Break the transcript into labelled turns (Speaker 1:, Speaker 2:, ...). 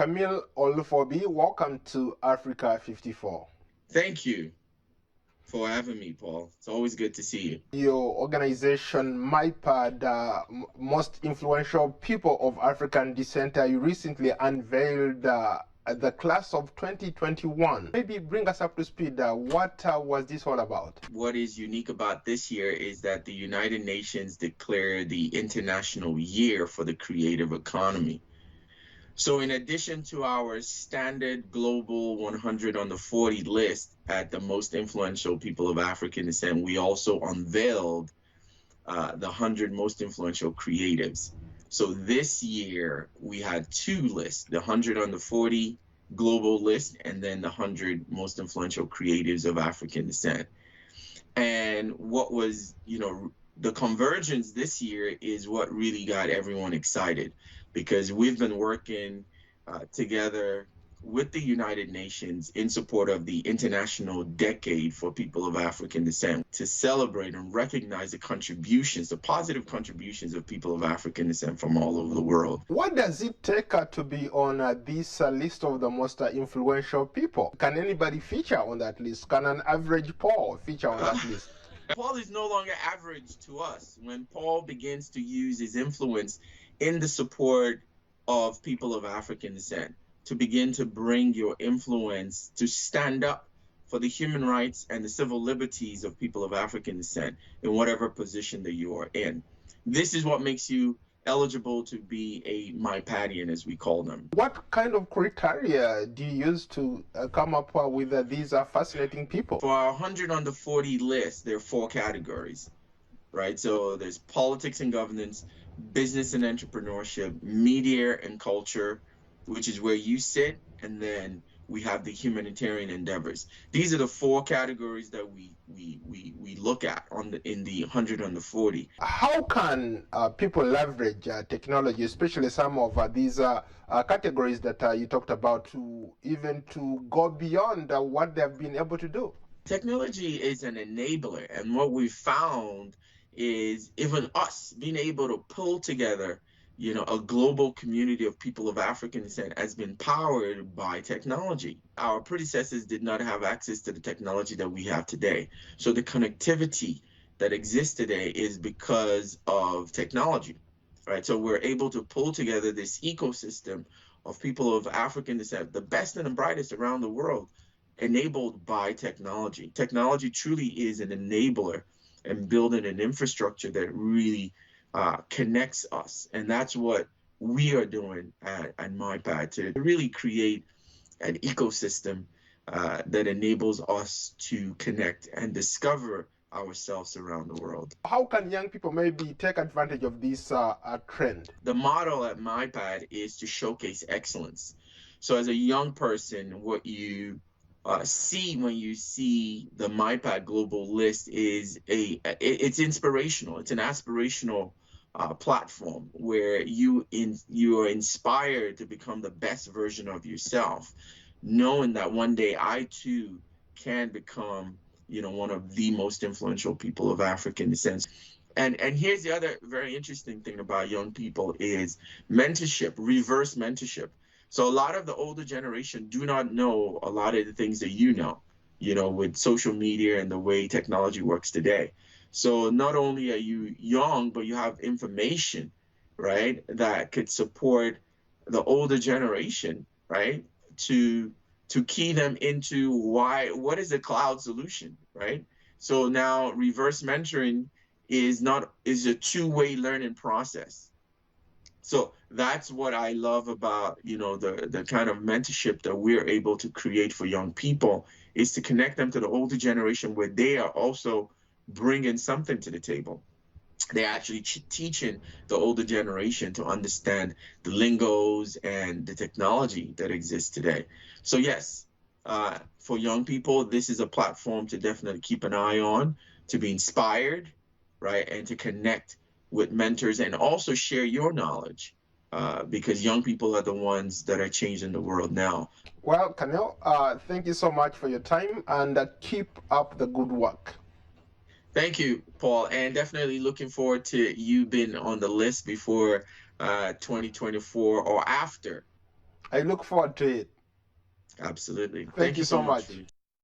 Speaker 1: Kamil Olufowobi, welcome to Africa 54.
Speaker 2: Thank you for having me, Paul. It's always good to see you.
Speaker 1: Your organization, MIPAD, Most Influential People of African Descent, you recently unveiled the class of 2021. Maybe bring us up to speed. What was this all about?
Speaker 2: What is unique about this year is that the United Nations declared the International Year for the Creative Economy. So in addition to our standard global 100 under 40 list at the most influential people of African descent, we also unveiled the 100 most influential creatives. So this year we had two lists, the 100 under 40 global list and then the 100 most influential creatives of African descent. And what was, the convergence this year is what really got everyone excited, because we've been working together with the United Nations in support of the International Decade for People of African Descent to celebrate and recognize the contributions, the positive contributions of people of African descent from all over the world.
Speaker 1: What does it take to be on this list of the most influential people? Can anybody feature on that list? Can an average Paul feature on that list?
Speaker 2: Paul is no longer average to us. When Paul begins to use his influence in the support of people of African descent, to begin to bring your influence to stand up for the human rights and the civil liberties of people of African descent in whatever position that you are in. This is what makes you eligible to be a MIPADian, as we call them.
Speaker 1: What kind of criteria do you use to come up with these fascinating people?
Speaker 2: For our 100 under 40 list, there are 4 categories, right? So there's politics and governance, business and entrepreneurship, media and culture, which is where you sit, and then we have the humanitarian endeavors. These are the 4 categories that we look at in the 100 under 40.
Speaker 1: How can people leverage technology, especially some of these categories that you talked about, to go beyond what they've been able to do?
Speaker 2: Technology is an enabler, and what we found is even us being able to pull together a global community of people of African descent has been powered by technology. Our predecessors did not have access to the technology that we have today. So the connectivity that exists today is because of technology, right? So we're able to pull together this ecosystem of people of African descent, the best and the brightest around the world, enabled by technology. Technology truly is an enabler and building an infrastructure that really connects us, and that's what we are doing at MIPAD, to really create an ecosystem that enables us to connect and discover ourselves around the world.
Speaker 1: How can young people maybe take advantage of this trend?
Speaker 2: The model at MIPAD is to showcase excellence. So as a young person, what you see when you see the MIPAD global list is it's inspirational. It's an aspirational platform where you are inspired to become the best version of yourself, knowing that one day I too can become one of the most influential people of African descent. And here's the other very interesting thing about young people is mentorship, reverse mentorship. So a lot of the older generation do not know a lot of the things that with social media and the way technology works today. So not only are you young, but you have information, right, that could support the older generation, right, to key them into what is a cloud solution, right? So now reverse mentoring is a two-way learning process. So that's what I love about, the kind of mentorship that we're able to create for young people, is to connect them to the older generation where they are also bringing something to the table. They're actually teaching the older generation to understand the lingos and the technology that exists today. So yes, for young people, this is a platform to definitely keep an eye on, to be inspired, right, and to connect with mentors and also share your knowledge, because young people are the ones that are changing the world now.
Speaker 1: Well, Kamil, thank you so much for your time, and keep up the good work.
Speaker 2: Thank you, Paul, and definitely looking forward to you being on the list before 2024 or after
Speaker 1: I look forward to it.
Speaker 2: Absolutely.
Speaker 1: Thank you so much.
Speaker 2: For